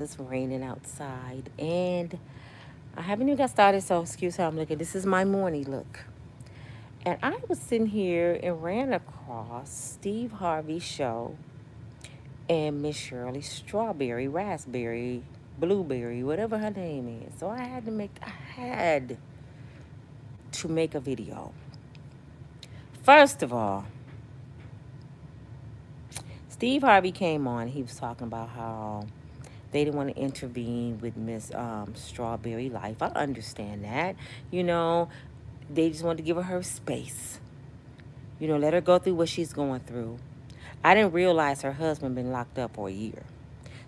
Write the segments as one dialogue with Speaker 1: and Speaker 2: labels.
Speaker 1: It's raining outside, and I haven't even got started, so excuse how I'm looking. This is my morning look. And I was sitting here and ran across Steve Harvey show and Miss Shirley strawberry, raspberry, blueberry, whatever her name is. So I had to make a video. First of all, Steve Harvey came on. He was talking about how they didn't want to intervene with Miss Strawberry Life. I understand that. You know, they just wanted to give her space. Let her go through what she's going through. I didn't realize her husband been locked up for a year.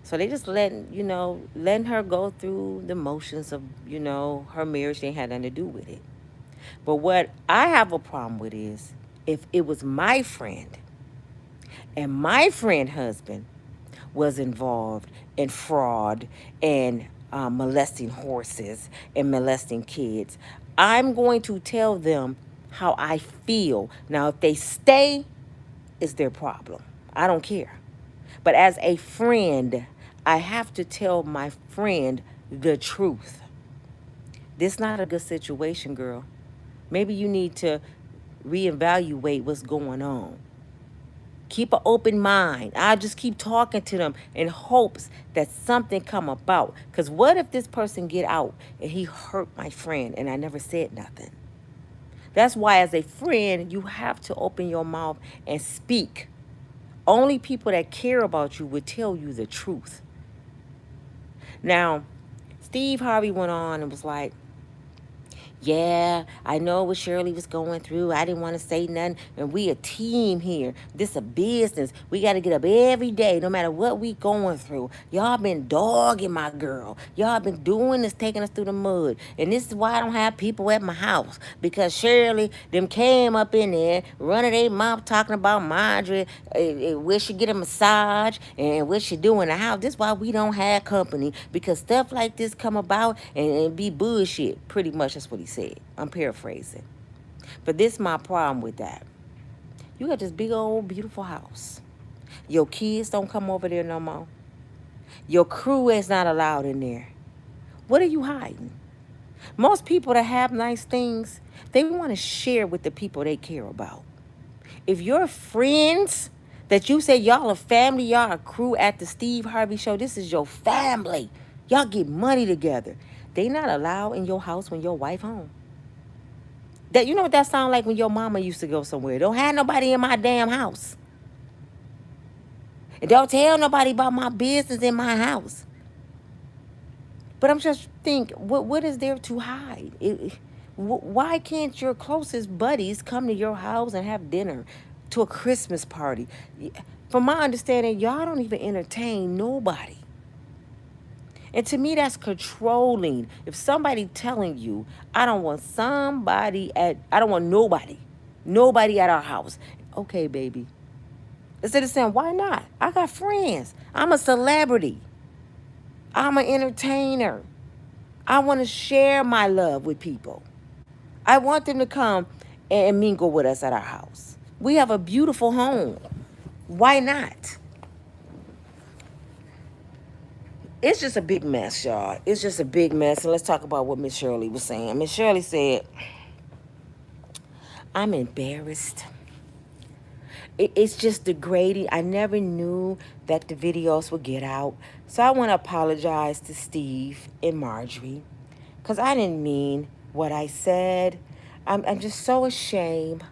Speaker 1: So they just letting her go through the motions of, her marriage. They had nothing to do with it. But what I have a problem with is if it was my friend and my friend husband was involved in fraud and molesting horses and molesting kids, I'm going to tell them how I feel. Now, if they stay, it's their problem. I don't care. But as a friend, I have to tell my friend the truth. This is not a good situation, girl. Maybe you need to reevaluate what's going on. Keep an open mind. I just keep talking to them in hopes that something come about. Because what if this person get out and he hurt my friend and I never said nothing? That's why as a friend, you have to open your mouth and speak. Only people that care about you would tell you the truth. Now, Steve Harvey went on and was like, yeah, I know what Shirley was going through. I didn't want to say nothing. And we a team here. This a business. We got to get up every day, no matter what we going through. Y'all been dogging my girl. Y'all been doing this, taking us through the mud. And this is why I don't have people at my house. Because Shirley, them came up in there, running their mouth, talking about Marjorie, where she get a massage, and what she do in the house. This is why we don't have company. Because stuff like this come about and be bullshit. Pretty much that's what he said. I'm paraphrasing. But this is my problem with that. You got this big old beautiful house. Your kids don't come over there no more. Your crew is not allowed in there. What are you hiding? Most people that have nice things, they want to share with the people they care about. If your friends that you say y'all a family, y'all a crew at the Steve Harvey show, this is your family. Y'all get money together. They not allowed in your house when your wife home. That you know what that sound like when your mama used to go somewhere. Don't have nobody in my damn house. And don't tell nobody about my business in my house. But I'm just think, what is there to hide? Why can't your closest buddies come to your house and have dinner, to a Christmas party? From my understanding, y'all don't even entertain nobody. And to me, that's controlling. If somebody telling you, I don't want nobody at our house. Okay, baby. Instead of saying, why not? I got friends. I'm a celebrity. I'm an entertainer. I want to share my love with people. I want them to come and mingle with us at our house. We have a beautiful home. Why not? It's just a big mess, y'all. It's just a big mess. And let's talk about what Miss Shirley was saying. Miss Shirley said, I'm embarrassed. It's just degrading. I never knew that the videos would get out. So I want to apologize to Steve and Marjorie because I didn't mean what I said. I'm just so ashamed.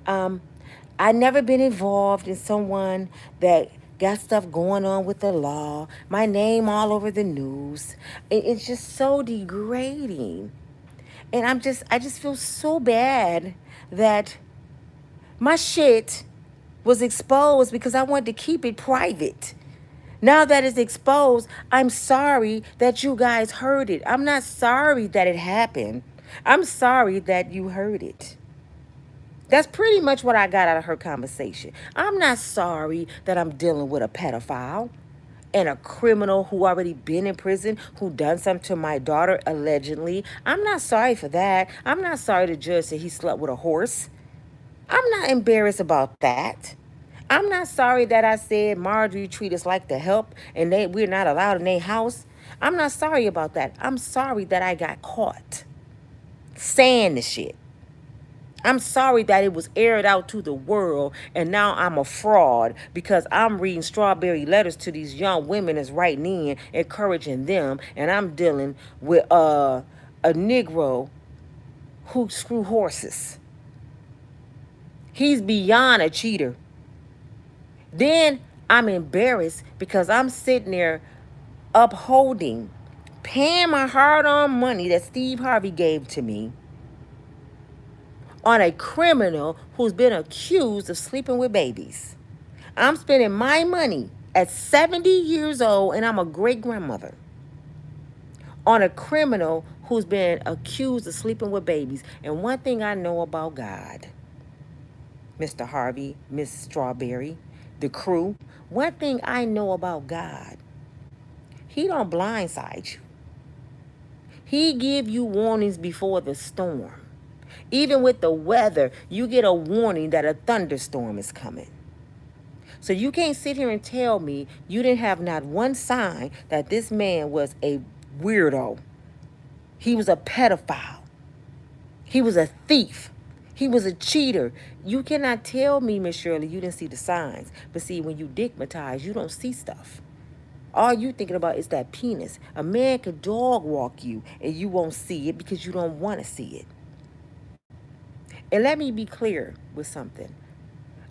Speaker 1: I never been involved in someone that got stuff going on with the law. My name all over the news. It's just so degrading. And I just feel so bad that my shit was exposed because I wanted to keep it private. Now that it's exposed, I'm sorry that you guys heard it. I'm not sorry that it happened. I'm sorry that you heard it. That's pretty much what I got out of her conversation. I'm not sorry that I'm dealing with a pedophile and a criminal who already been in prison, who done something to my daughter allegedly. I'm not sorry for that. I'm not sorry the judge said he slept with a horse. I'm not embarrassed about that. I'm not sorry that I said Marjorie treat us like the help and we're not allowed in their house. I'm not sorry about that. I'm sorry that I got caught saying the shit. I'm sorry that it was aired out to the world and now I'm a fraud because I'm reading strawberry letters to these young women that's writing in, encouraging them, and I'm dealing with a Negro who screw horses. He's beyond a cheater. Then I'm embarrassed because I'm sitting there upholding, paying my hard-earned money that Steve Harvey gave to me on a criminal who's been accused of sleeping with babies. I'm spending my money at 70 years old, and I'm a great-grandmother, on a criminal who's been accused of sleeping with babies. And one thing I know about God, Mr. Harvey, Miss Strawberry, the crew, one thing I know about God, he don't blindside you. He give you warnings before the storm. Even with the weather, you get a warning that a thunderstorm is coming. So you can't sit here and tell me you didn't have not one sign that this man was a weirdo. He was a pedophile. He was a thief. He was a cheater. You cannot tell me, Miss Shirley, you didn't see the signs. But see, when you digmatize, you don't see stuff. All you thinking about is that penis. A man could dog walk you and you won't see it because you don't want to see it. And let me be clear with something.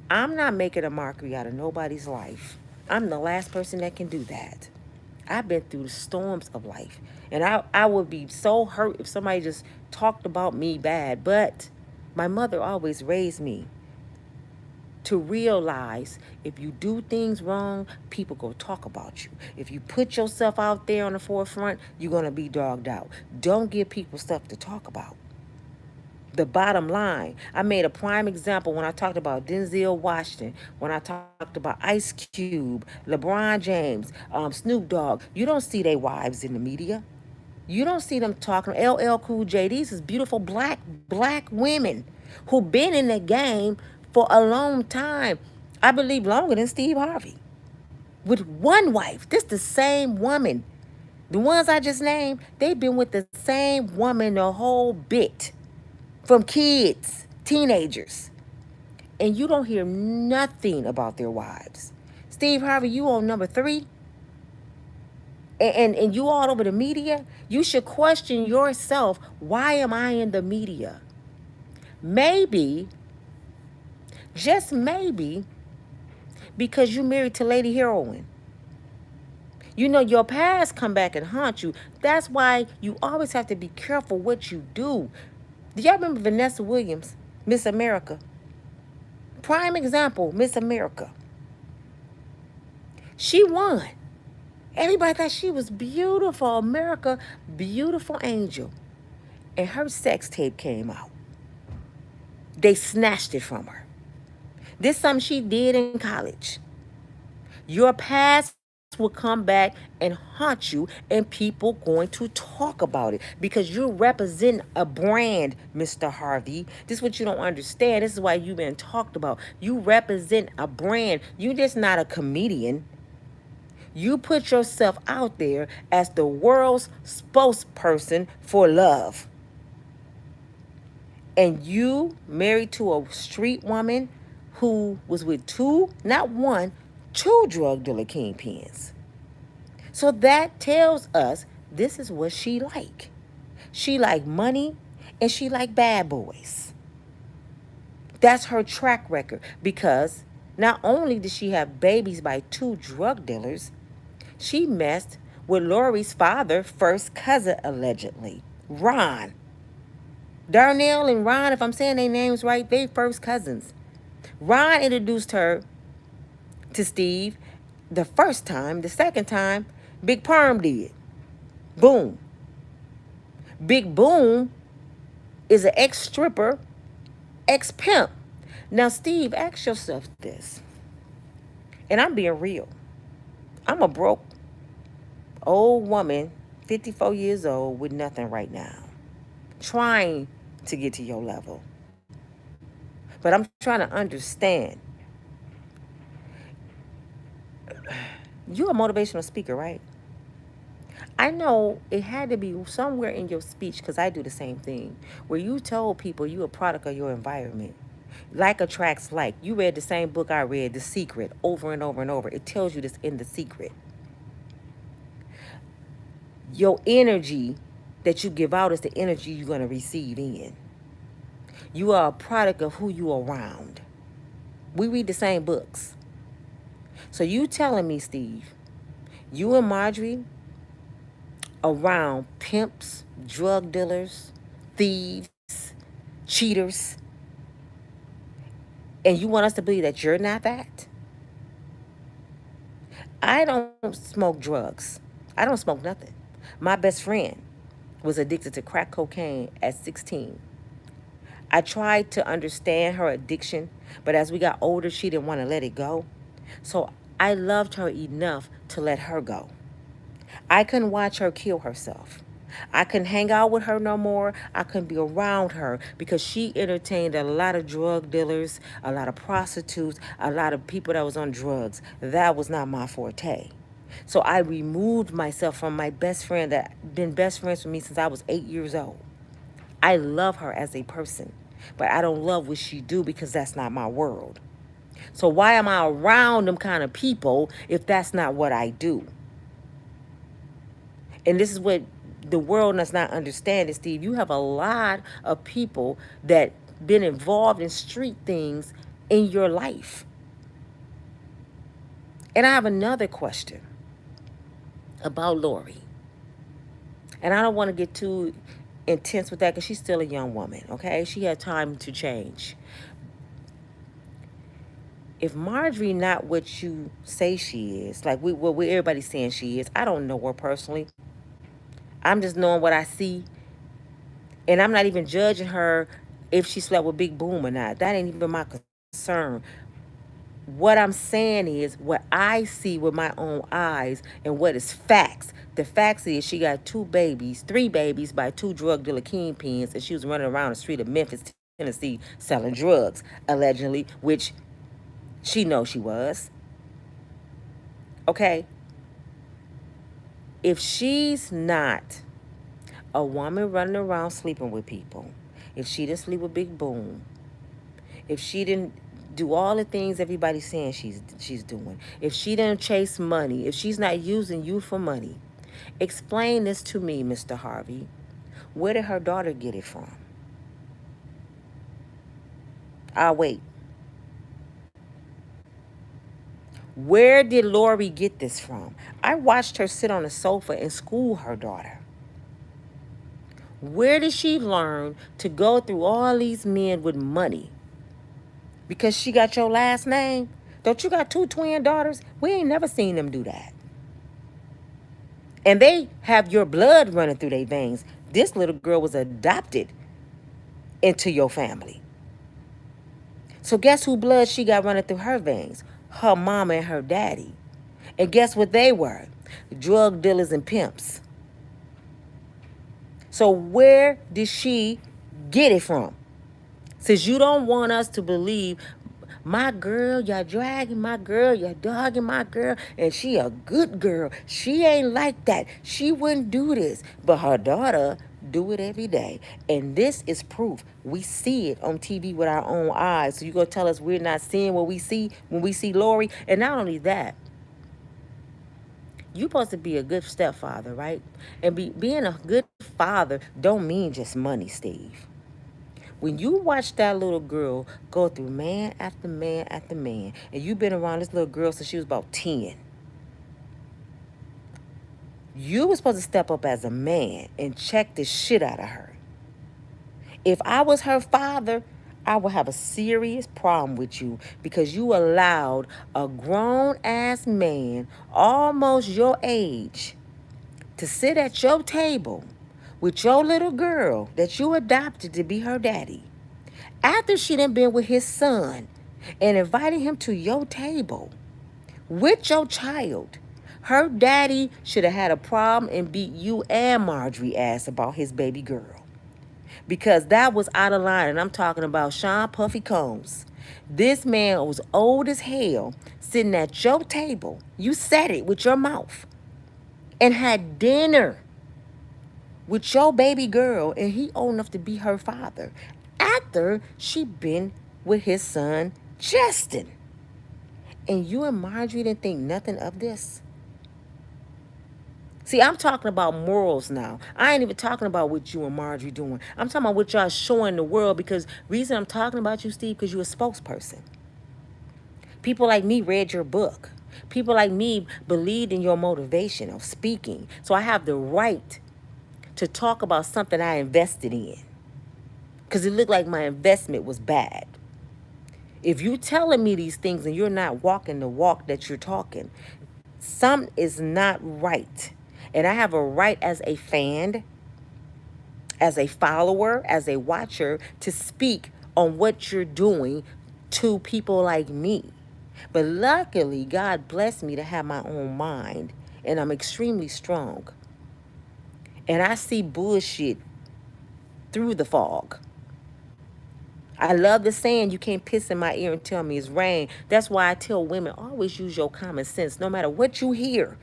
Speaker 1: I'm not making a mockery out of nobody's life. I'm the last person that can do that. I've been through the storms of life. And I would be so hurt if somebody just talked about me bad. But my mother always raised me to realize if you do things wrong, people go talk about you. If you put yourself out there on the forefront, you're going to be dogged out. Don't give people stuff to talk about. The bottom line, I made a prime example when I talked about Denzel Washington, when I talked about Ice Cube, LeBron James, Snoop Dogg. You don't see their wives in the media. You don't see them talking. LL Cool J. These is beautiful black women who've been in the game for a long time. I believe longer than Steve Harvey. With one wife. This the same woman. The ones I just named, they've been with the same woman the whole bit. From kids, teenagers. And you don't hear nothing about their wives. Steve Harvey, you on number 3? And you all over the media? You should question yourself, why am I in the media? Maybe, just maybe, because you married to Lady Heroin. You know, your past come back and haunt you. That's why you always have to be careful what you do. Do y'all remember Vanessa Williams, Miss America? Prime example, Miss America. She won. Everybody thought she was beautiful. America, beautiful angel. And her sex tape came out. They snatched it from her. This is something she did in college. Your past will come back and haunt you, and people going to talk about it because you represent a brand, Mr. Harvey. This is what you don't understand. This is why you've been talked about. You represent a brand. You're just not a comedian. You put yourself out there as the world's spokesperson for love. And you married to a street woman who was with 2, not 1, 2 drug dealer kingpins. So that tells us this is what she like. She like money and she like bad boys. That's her track record because not only did she have babies by 2 drug dealers, she messed with Lori's father, first cousin allegedly, Ron. Darnell and Ron, if I'm saying their names right, they first cousins. Ron introduced her to Steve the first time. The second time, Big Perm did. Boom. Big Boom is an ex-stripper, ex-pimp. Now, Steve, ask yourself this. And I'm being real. I'm a broke old woman, 54 years old, with nothing right now. Trying to get to your level. But I'm trying to understand. You a motivational speaker, right? I know it had to be somewhere in your speech, because I do the same thing, where you told people you a product of your environment. Like attracts like. You read the same book I read, The Secret, over and over and over. It tells you this in The Secret. Your energy that you give out is the energy you're going to receive in. You are a product of who you are around. We read the same books. So you telling me, Steve, you and Marjorie around pimps, drug dealers, thieves, cheaters, and you want us to believe that you're not that? I don't smoke drugs. I don't smoke nothing. My best friend was addicted to crack cocaine at 16. I tried to understand her addiction, but as we got older, she didn't want to let it go. So I loved her enough to let her go. I couldn't watch her kill herself. I couldn't hang out with her no more. I couldn't be around her because she entertained a lot of drug dealers, a lot of prostitutes, a lot of people that was on drugs. That was not my forte. So I removed myself from my best friend that been best friends with me since I was 8 years old. I love her as a person, but I don't love what she do because that's not my world. So why am I around them kind of people if that's not what I do? And this is what the world does not understand, Steve. You have a lot of people that been involved in street things in your life. And I have another question about Lori. And I don't want to get too intense with that because she's still a young woman, okay? She had time to change. If Marjorie not what you say she is, like what everybody's saying she is, I don't know her personally. I'm just knowing what I see, and I'm not even judging her if she slept with Big Boom or not. That ain't even my concern. What I'm saying is what I see with my own eyes and what is facts. The facts is she got three babies by two drug dealer kingpins, and she was running around the street of Memphis, Tennessee, selling drugs, allegedly, which she knows she was. Okay? If she's not a woman running around sleeping with people, if she didn't sleep with Big Boom, if she didn't do all the things everybody's saying she's doing, if she didn't chase money, if she's not using you for money, explain this to me, Mr. Harvey. Where did her daughter get it from? I'll wait. Where did Lori get this from? I watched her sit on the sofa and school her daughter. Where did she learn to go through all these men with money? Because she got your last name? Don't you got two twin daughters? We ain't never seen them do that. And they have your blood running through their veins. This little girl was adopted into your family. So guess who blood she got running through her veins? Her mama and her daddy. And guess what they were? Drug dealers and pimps. So where did she get it from? Since you don't want us to believe my girl, you're dragging my girl, you're dogging my girl, and she a good girl. She ain't like that. She wouldn't do this. But her daughter do it every day. And this is proof. We see it on TV with our own eyes. So you gonna tell us we're not seeing what we see when we see Lori? And not only that, you supposed to be a good stepfather, right? And being a good father don't mean just money, Steve. When you watch that little girl go through man after man after man, and you've been around this little girl since she was about 10, you were supposed to step up as a man and check the shit out of her. If I was her father, I would have a serious problem with you because you allowed a grown-ass man almost your age to sit at your table with your little girl that you adopted to be her daddy after she done been with his son and invited him to your table with your child. Her daddy should have had a problem and beat you and Marjorie ass about his baby girl. Because that was out of line. And I'm talking about Sean Puffy Combs. This man was old as hell, sitting at your table. You said it with your mouth and had dinner with your baby girl, and he old enough to be her father after she been with his son Justin. And you and Marjorie didn't think nothing of this. See, I'm talking about morals now. I ain't even talking about what you and Marjorie doing. I'm talking about what y'all showing the world, because reason I'm talking about you, Steve, because you're a spokesperson. People like me read your book. People like me believed in your motivation of speaking. So I have the right to talk about something I invested in, because it looked like my investment was bad. If you're telling me these things and you're not walking the walk that you're talking, something is not right. And I have a right as a fan, as a follower, as a watcher, to speak on what you're doing to people like me. But luckily, God blessed me to have my own mind, and I'm extremely strong. And I see bullshit through the fog. I love the saying, you can't piss in my ear and tell me it's rain. That's why I tell women, always use your common sense. No matter what you hear,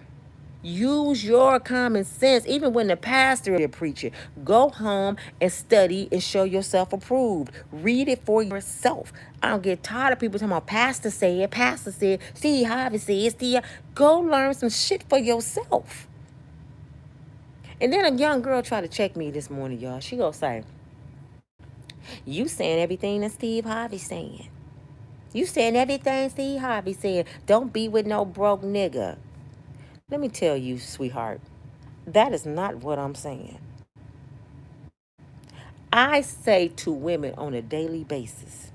Speaker 1: use your common sense. Even when the pastor is preaching, go home and study and show yourself approved. Read it for yourself. I don't get tired of people talking about pastor said, Steve Harvey said, Steve. Go learn some shit for yourself. And then a young girl tried to check me this morning, y'all. She gonna say, you saying everything that Steve Harvey saying. You saying everything Steve Harvey said. Don't be with no broke nigga. Let me tell you, sweetheart, that is not what I'm saying. I say to women on a daily basis,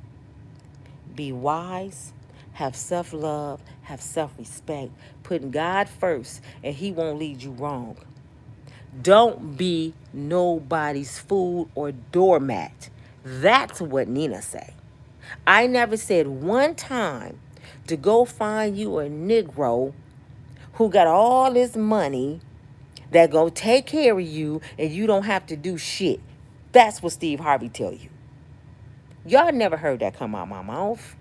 Speaker 1: be wise, have self-love, have self-respect, putting God first, and he won't lead you wrong. Don't be nobody's fool or doormat. That's what Nina say. I never said one time to go find you a Negro who got all this money that go take care of you and you don't have to do shit. That's what Steve Harvey tell you. Y'all never heard that come out my mouth.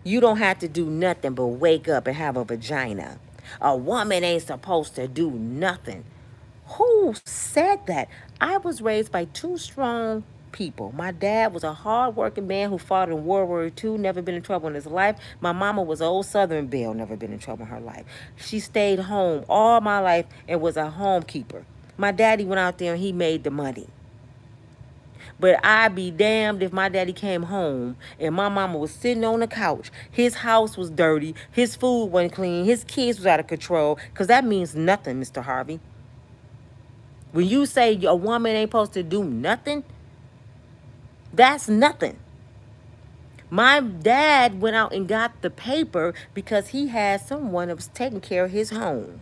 Speaker 1: You don't have to do nothing but wake up and have a vagina. A woman ain't supposed to do nothing. Who said that? I was raised by two strong people. My dad was a hard-working man who fought in World War II, never been in trouble in his life. My mama was an old Southern belle, never been in trouble in her life. She stayed home all my life and was a homekeeper. My daddy went out there and he made the money. But I'd be damned if my daddy came home and my mama was sitting on the couch. His house was dirty. His food wasn't clean. His kids was out of control. Because that means nothing, Mr. Harvey. When you say a woman ain't supposed to do nothing, that's nothing. My dad went out and got the paper because he had someone that was taking care of his home.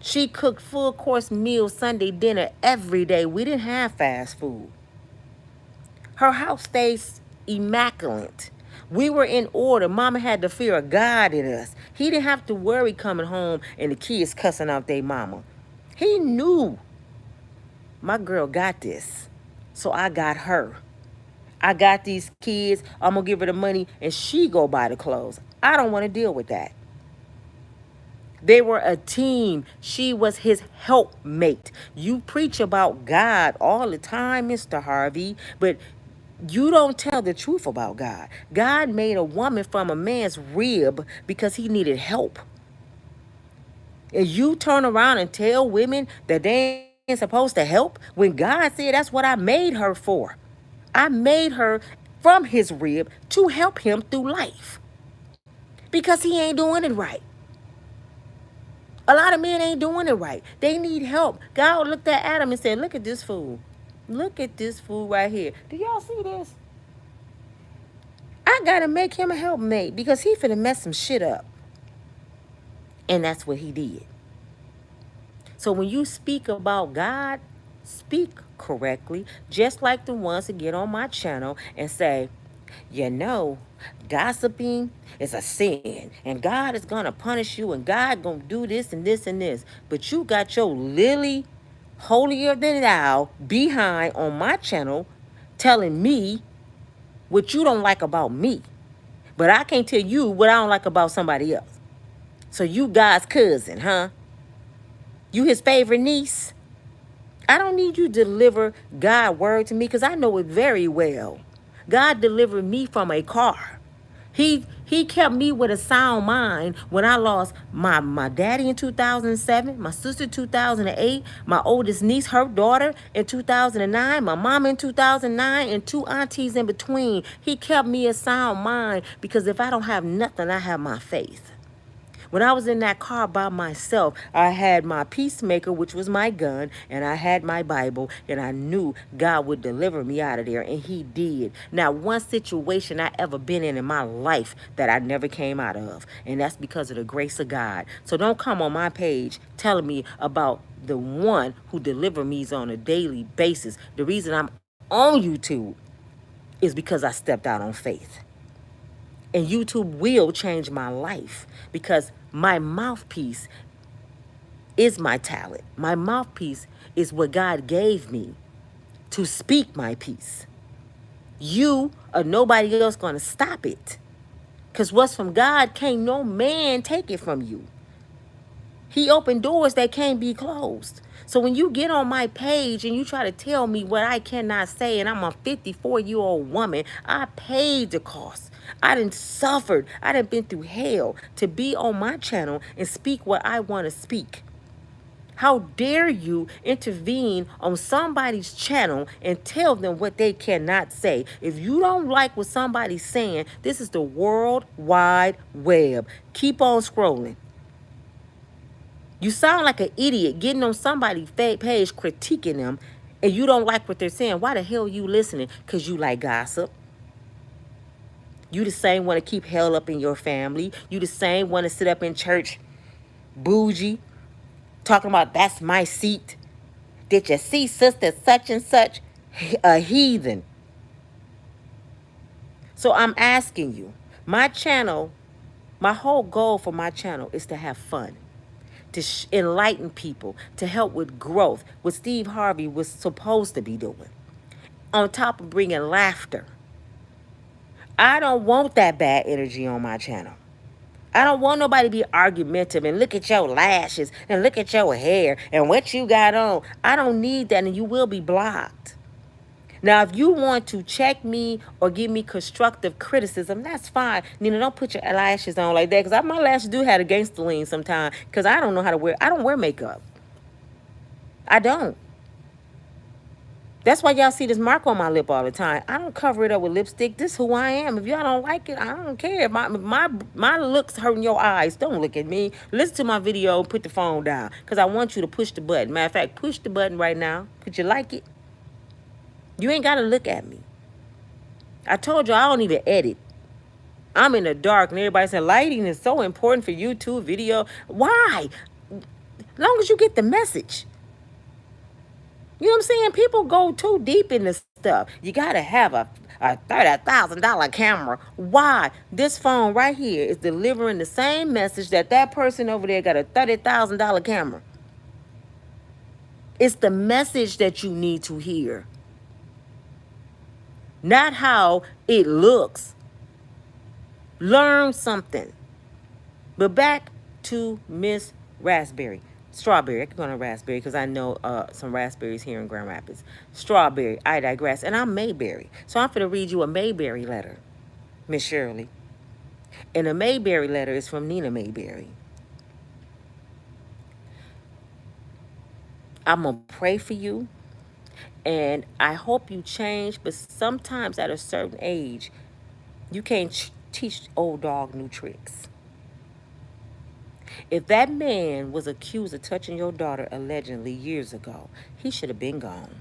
Speaker 1: She cooked full course meals, Sunday dinner every day. We didn't have fast food. Her house stays immaculate. We were in order. Mama had the fear of God in us. He didn't have to worry coming home and the kids cussing out their mama. He knew my girl got this. So I got her. I got these kids. I'm going to give her the money and she go buy the clothes. I don't want to deal with that. They were a team. She was his helpmate. You preach about God all the time, Mr. Harvey, but you don't tell the truth about God. God made a woman from a man's rib because he needed help. And you turn around and tell women that they ain't supposed to help when God said that's what I made her for. I made her from his rib to help him through life because he ain't doing it right. A lot of men ain't doing it right. They need help. God looked at Adam and said, look at this fool. Look at this fool right here. Do y'all see this? I got to make him a helpmate because he finna mess some shit up. And that's what he did. So when you speak about God, speak correctly, just like the ones that get on my channel and say, you know, gossiping is a sin and God is going to punish you and God going to do this and this and this. But you got your lily holier than thou behind on my channel telling me what you don't like about me. But I can't tell you what I don't like about somebody else. So you God's cousin, huh? You his favorite niece? I don't need you to deliver God word to me because I know it very well. God delivered me from a car. He kept me with a sound mind when I lost my daddy in 2007, my sister 2008, my oldest niece, her daughter in 2009, my mom in 2009, and two aunties in between. He kept me a sound mind because if I don't have nothing, I have my faith. When I was in that car by myself, I had my peacemaker, which was my gun, and I had my Bible, and I knew God would deliver me out of there, and he did. Now, one situation I ever been in my life that I never came out of, and that's because of the grace of God. So don't come on my page telling me about the one who deliver me on a daily basis. The reason I'm on YouTube is because I stepped out on faith. And YouTube will change my life because my mouthpiece is my talent. My mouthpiece is what God gave me to speak my piece. You or nobody else gonna stop it. Because what's from God can't no man take it from you. He opened doors that can't be closed. So when you get on my page and you try to tell me what I cannot say, and I'm a 54-year-old woman, I paid the cost. I done suffered. I done been through hell to be on my channel and speak what I want to speak. How dare you intervene on somebody's channel and tell them what they cannot say? If you don't like what somebody's saying, this is the World Wide Web. Keep on scrolling. You sound like an idiot getting on somebody's page critiquing them and you don't like what they're saying. Why the hell are you listening? Because you like gossip. You the same want to keep hell up in your family. You the same want to sit up in church bougie talking about that's my seat. Did you see sister such and such? A heathen. So I'm asking you, my channel, my whole goal for my channel is to have fun, to enlighten people, to help with growth, what Steve Harvey was supposed to be doing, on top of bringing laughter. I don't want that bad energy on my channel. I don't want nobody to be argumentative and look at your lashes and look at your hair and what you got on. I don't need that, and you will be blocked. Now, if you want to check me or give me constructive criticism, that's fine. Nina, don't put your lashes on like that, because my lashes do have a gangster lean sometimes, because I don't know how to wear, I don't wear makeup. I don't. That's why y'all see this mark on my lip all the time. I don't cover it up with lipstick. This is who I am. If y'all don't like it, I don't care. My looks hurting your eyes. Don't look at me. Listen to my video and put the phone down, because I want you to push the button. Matter of fact, push the button right now. Could you like it? You ain't got to look at me. I told you I don't even edit. I'm in the dark, and everybody said lighting is so important for YouTube video. Why? As long as you get the message. You know what I'm saying? People go too deep in this stuff. You got to have a $30,000 camera. Why? This phone right here is delivering the same message that person over there got a $30,000 camera. It's the message that you need to hear. Not how it looks. Learn something. But back to Miss Strawberry. I can go on raspberry because I know some raspberries here in Grand Rapids. Strawberry. I digress. And I'm Mayberry. So I'm going to read you a Mayberry letter, Miss Shirley. And a Mayberry letter is from Nina Mayberry. I'm going to pray for you. And I hope you change, but sometimes at a certain age, you can't teach old dog new tricks. If that man was accused of touching your daughter allegedly years ago, he should have been gone.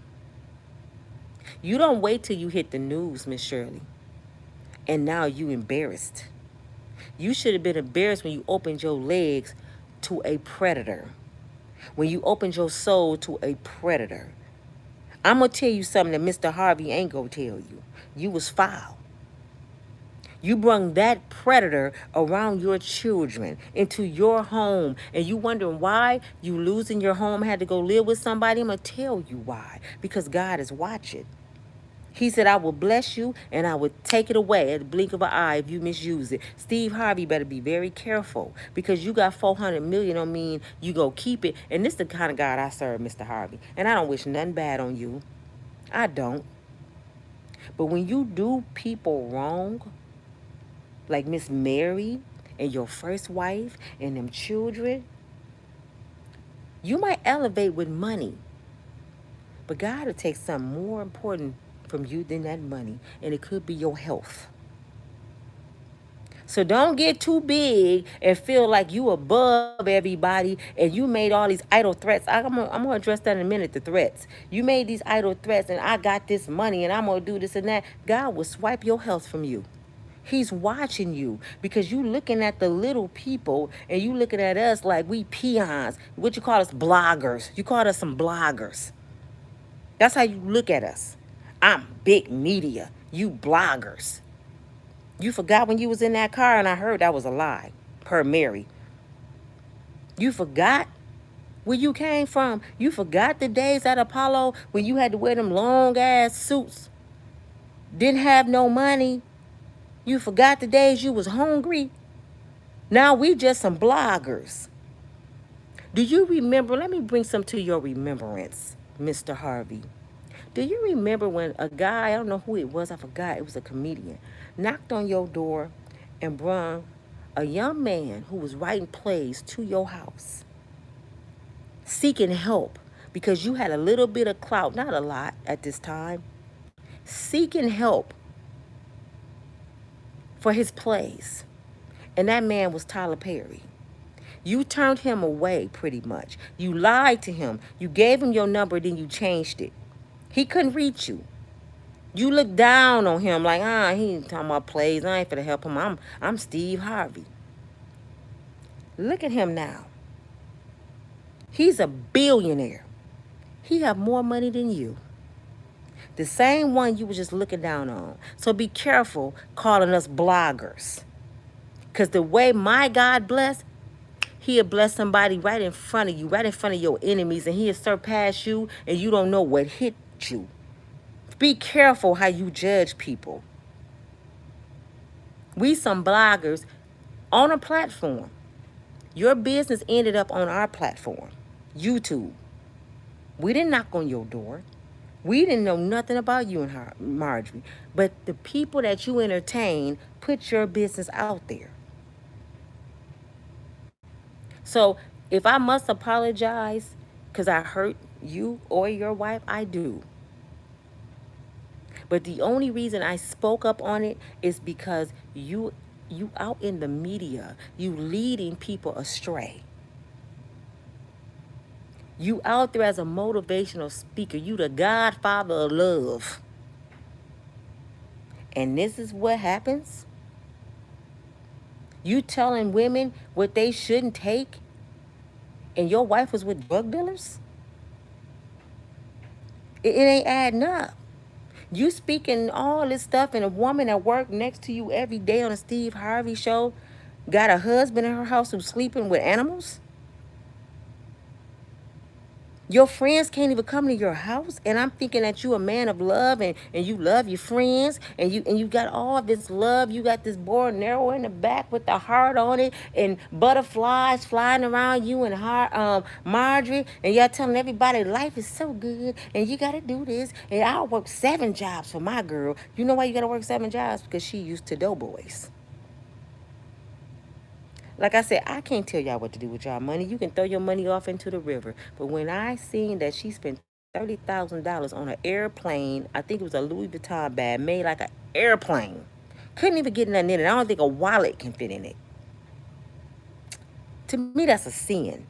Speaker 1: You don't wait till you hit the news, Miss Shirley, and now you embarrassed. You should have been embarrassed when you opened your legs to a predator, when you opened your soul to a predator. I'm going to tell you something that Mr. Harvey ain't going to tell you. You was foul. You brung that predator around your children into your home, and you wondering why you losing your home, had to go live with somebody. I'm going to tell you why. Because God is watching. He said, I will bless you and I will take it away at the blink of an eye if you misuse it. Steve Harvey better be very careful because you got 400 million don't mean you go keep it. And this is the kind of God I serve, Mr. Harvey. And I don't wish nothing bad on you. I don't. But when you do people wrong, like Miss Mary and your first wife and them children, you might elevate with money. But God will take something more important from you than that money. And it could be your health. So don't get too big and feel like you above everybody and you made all these idle threats. I'm gonna address that in a minute, the threats. You made these idle threats and I got this money and I'm gonna do this and that. God will swipe your health from you. He's watching you because you looking at the little people and you looking at us like we peons. What you call us, bloggers. You call us some bloggers. That's how you look at us. I'm big media. You bloggers. You forgot when you was in that car and I heard that was a lie, per Mary. You forgot where you came from. You forgot the days at Apollo when you had to wear them long ass suits. Didn't have no money. You forgot the days you was hungry. Now we just some bloggers. Do you remember? Let me bring some to your remembrance, Mr. Harvey. Do you remember when a guy, I don't know who it was, I forgot, it was a comedian, knocked on your door and brought a young man who was writing plays to your house, seeking help because you had a little bit of clout, not a lot at this time, seeking help for his plays. And that man was Tyler Perry. You turned him away pretty much. You lied to him. You gave him your number, then you changed it. He couldn't reach you. You look down on him like, he ain't talking about plays. I ain't finna help him. I'm Steve Harvey. Look at him now. He's a billionaire. He have more money than you. The same one you were just looking down on. So be careful calling us bloggers. Because the way my God bless, he'll bless somebody right in front of you, right in front of your enemies, and he'll surpass you, and you don't know what hit you. Be careful how you judge people. We some bloggers on a platform. Your business ended up on our platform, YouTube. We didn't knock on your door. We didn't know nothing about you and her, Marjorie. But the people that you entertain put your business out there. So if I must apologize because I hurt you or your wife, I do. But the only reason I spoke up on it is because you out in the media, you leading people astray. You out there as a motivational speaker. You the godfather of love. And this is what happens. You telling women what they shouldn't take, and your wife was with drug dealers? It ain't adding up. You speaking all this stuff, and a woman that worked next to you every day on a Steve Harvey show got a husband in her house who's sleeping with animals? Your friends can't even come to your house, and I'm thinking that you a man of love, and you love your friends, and you got all this love. You got this bow and arrow in the back with the heart on it, and butterflies flying around you and Marjorie, and y'all telling everybody life is so good, and you gotta do this, and I'll work 7 jobs for my girl. You know why you gotta work 7 jobs? Because she used to doughboys. Like I said, I can't tell y'all what to do with y'all money. You can throw your money off into the river. But when I seen that she spent $30,000 on an airplane, I think it was a Louis Vuitton bag made like an airplane. Couldn't even get nothing in it. I don't think a wallet can fit in it. To me, that's a sin.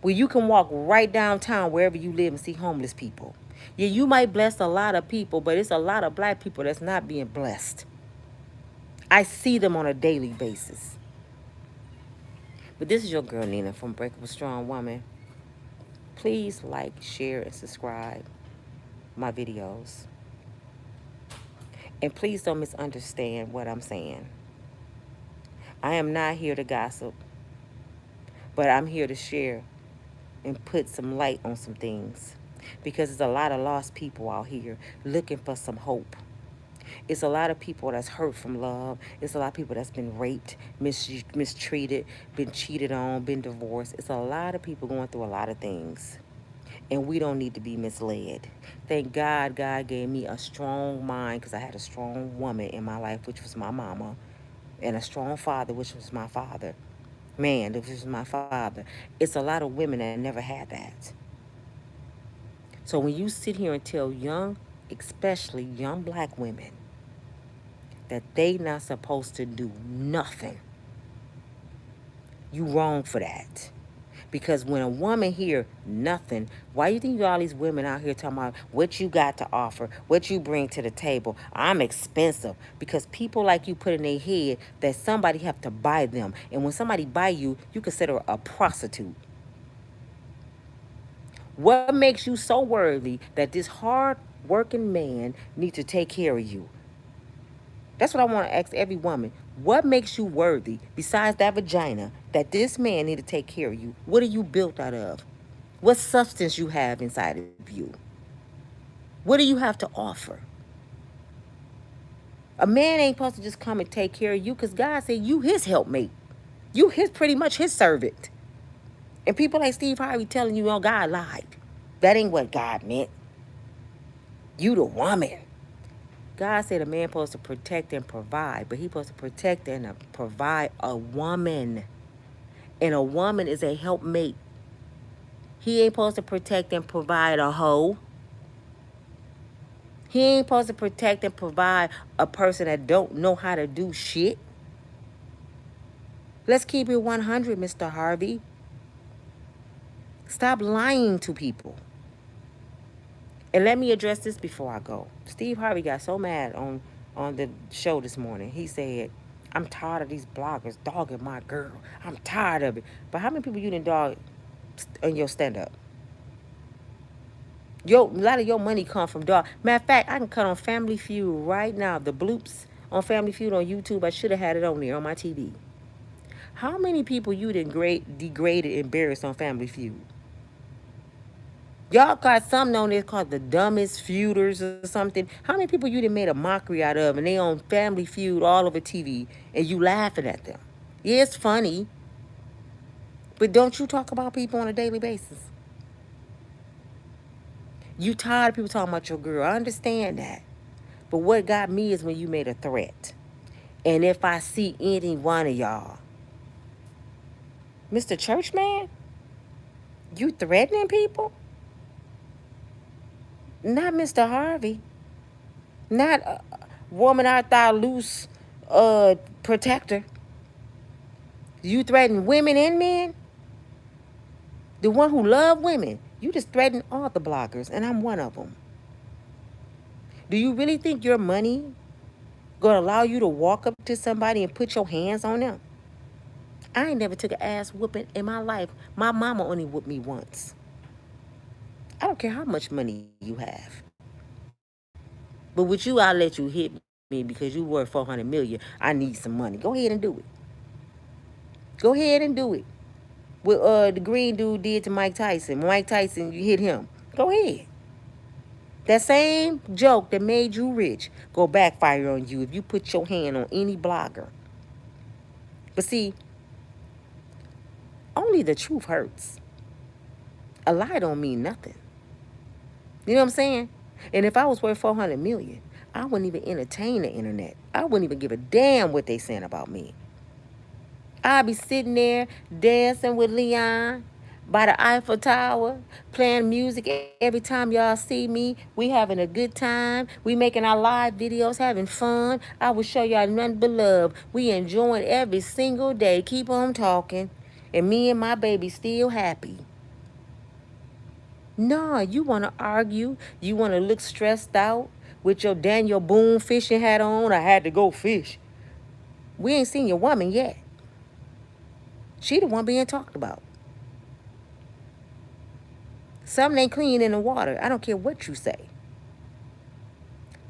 Speaker 1: Where you can walk right downtown wherever you live and see homeless people. Yeah, you might bless a lot of people, but it's a lot of black people that's not being blessed. I see them on a daily basis. But this is your girl, Nina, from Unbreakable Strong Woman. Please like, share, and subscribe my videos. And please don't misunderstand what I'm saying. I am not here to gossip, but I'm here to share and put some light on some things. because there's a lot of lost people out here looking for some hope. It's a lot of people that's hurt from love. It's a lot of people that's been raped, mistreated, been cheated on, been divorced. It's a lot of people going through a lot of things. And we don't need to be misled. Thank God, God gave me a strong mind because I had a strong woman in my life, which was my mama, and a strong father, which was my father. Man, this was my father. It's a lot of women that never had that. So when you sit here and tell young, especially young black women, that they not supposed to do nothing, you wrong for that. Because when a woman hear nothing, why you think you got all these women out here talking about what you got to offer, what you bring to the table? I'm expensive. Because people like you put in their head that somebody have to buy them. And when somebody buy you, you consider a prostitute. What makes you so worthy that this hard working man need to take care of you? That's what I want to ask every woman. What makes you worthy besides that vagina that this man need to take care of you? What are you built out of? What substance you have inside of you? What do you have to offer? A man ain't supposed to just come and take care of you because God said you his helpmate. You his pretty much his servant. And people like Steve Harvey telling you, oh, God lied. That ain't what God meant. You the woman. God said a man supposed to protect and provide, but he supposed to protect and provide a woman. And a woman is a helpmate. He ain't supposed to protect and provide a hoe. He ain't supposed to protect and provide a person that don't know how to do shit. Let's keep it 100, Mr. Harvey. Stop lying to people. And let me address this before I go. Steve Harvey got so mad on the show this morning. He said, I'm tired of these bloggers dogging my girl. I'm tired of it. But how many people you done dog in your stand-up? A lot of your money come from dog. Matter of fact, I can cut on Family Feud right now. The bloops on Family Feud on YouTube. I should have had it on there on my TV. How many people you degraded, embarrassed on Family Feud? Y'all got something on there called the dumbest feuders or something. How many people you done made a mockery out of and they on Family Feud all over TV and you laughing at them? Yeah, it's funny. But don't you talk about people on a daily basis? You tired of people talking about your girl. I understand that. But what got me is when you made a threat. And if I see any one of y'all, Mr. Churchman, you threatening people? Not Mr. Harvey. Not a woman out there loose protector. You threaten women and men? The one who love women. You just threaten all the bloggers, and I'm one of them. Do you really think your money gonna allow you to walk up to somebody and put your hands on them? I ain't never took an ass whooping in my life. My mama only whooped me once. I don't care how much money you have. But with you, I'll let you hit me because you worth $400 million. I need some money. Go ahead and do it. Go ahead and do it. What the green dude did to Mike Tyson. Mike Tyson, you hit him. Go ahead. That same joke that made you rich go backfire on you if you put your hand on any blogger. But see, only the truth hurts. A lie don't mean nothing. You know what I'm saying? And if I was worth $400 million, I wouldn't even entertain the internet. I wouldn't even give a damn what they saying about me. I'd be sitting there dancing with Leon by the Eiffel Tower, playing music every time y'all see me. We having a good time. We making our live videos, having fun. I will show y'all nothing but love. We enjoying every single day. Keep on talking. And me and my baby still happy. No, you want to argue. You want to look stressed out with your Daniel Boone fishing hat on. I had to go fish. We ain't seen your woman yet. She the one being talked about. Something ain't clean in the water. I don't care what you say.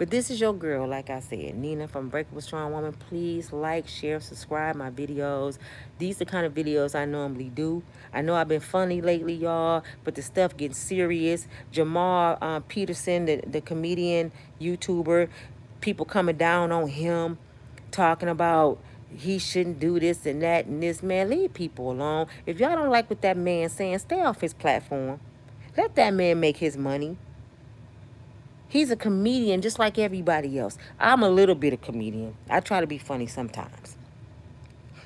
Speaker 1: But this is your girl, like I said, Nina from Unbreakable Strong Woman. Please like, share, subscribe my videos. These are the kind of videos I normally do. I know I've been funny lately, y'all, but the stuff getting serious. Jamal Peterson, the comedian, YouTuber, people coming down on him, talking about he shouldn't do this and that and this. Man, leave people alone. If y'all don't like what that man's saying, stay off his platform. Let that man make his money. He's a comedian just like everybody else. I'm a little bit of comedian. I try to be funny sometimes.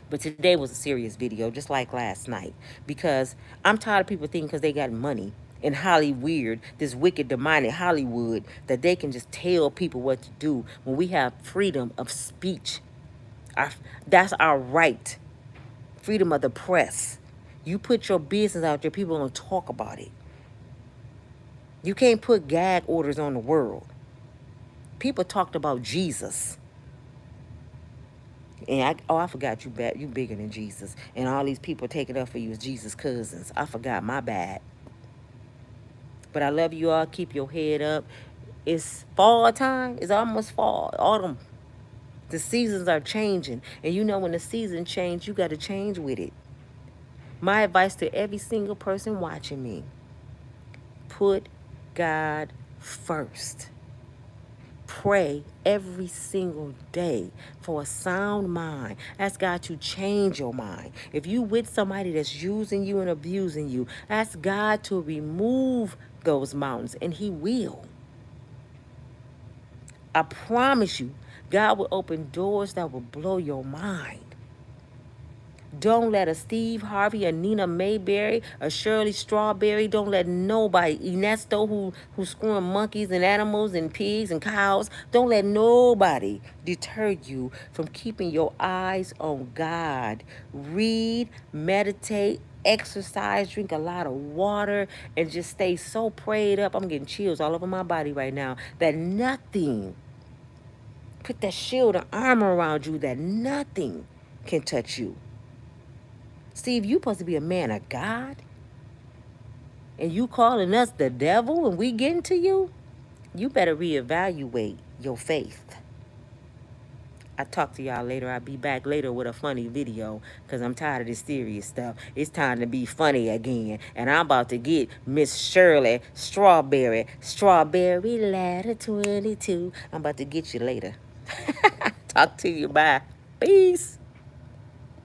Speaker 1: But today was a serious video, just like last night. Because I'm tired of people thinking because they got money in Hollywood, this wicked, demonic Hollywood, that they can just tell people what to do when we have freedom of speech. That's our right. Freedom of the press. You put your business out there, people are going to talk about it. You can't put gag orders on the world. People talked about Jesus. And I forgot you bigger than Jesus. And all these people taking up for you as Jesus' cousins. I forgot, my bad. But I love you all. Keep your head up. It's fall time. It's almost fall. Autumn. The seasons are changing. And you know when the season change, you got to change with it. My advice to every single person watching me. Put God first. Pray every single day for a sound mind. Ask God to change your mind. If you with somebody that's using you and abusing you, ask God to remove those mountains, and he will. I promise you, God will open doors that will blow your mind. Don't let a Steve Harvey, a Nina Mayberry, a Shirley Strawberry, don't let nobody, Enesto who's screwing monkeys and animals and pigs and cows, don't let nobody deter you from keeping your eyes on God. Read, meditate, exercise, drink a lot of water, and just stay so prayed up. I'm getting chills all over my body right now that nothing, put that shield of armor around you that nothing can touch you. Steve, you supposed to be a man of God, and you calling us the devil and we getting to you? You better reevaluate your faith. I'll talk to y'all later. I'll be back later with a funny video because I'm tired of this serious stuff. It's time to be funny again. And I'm about to get Miss Shirley Strawberry Ladder 22. I'm about to get you later. Talk to you. Bye. Peace.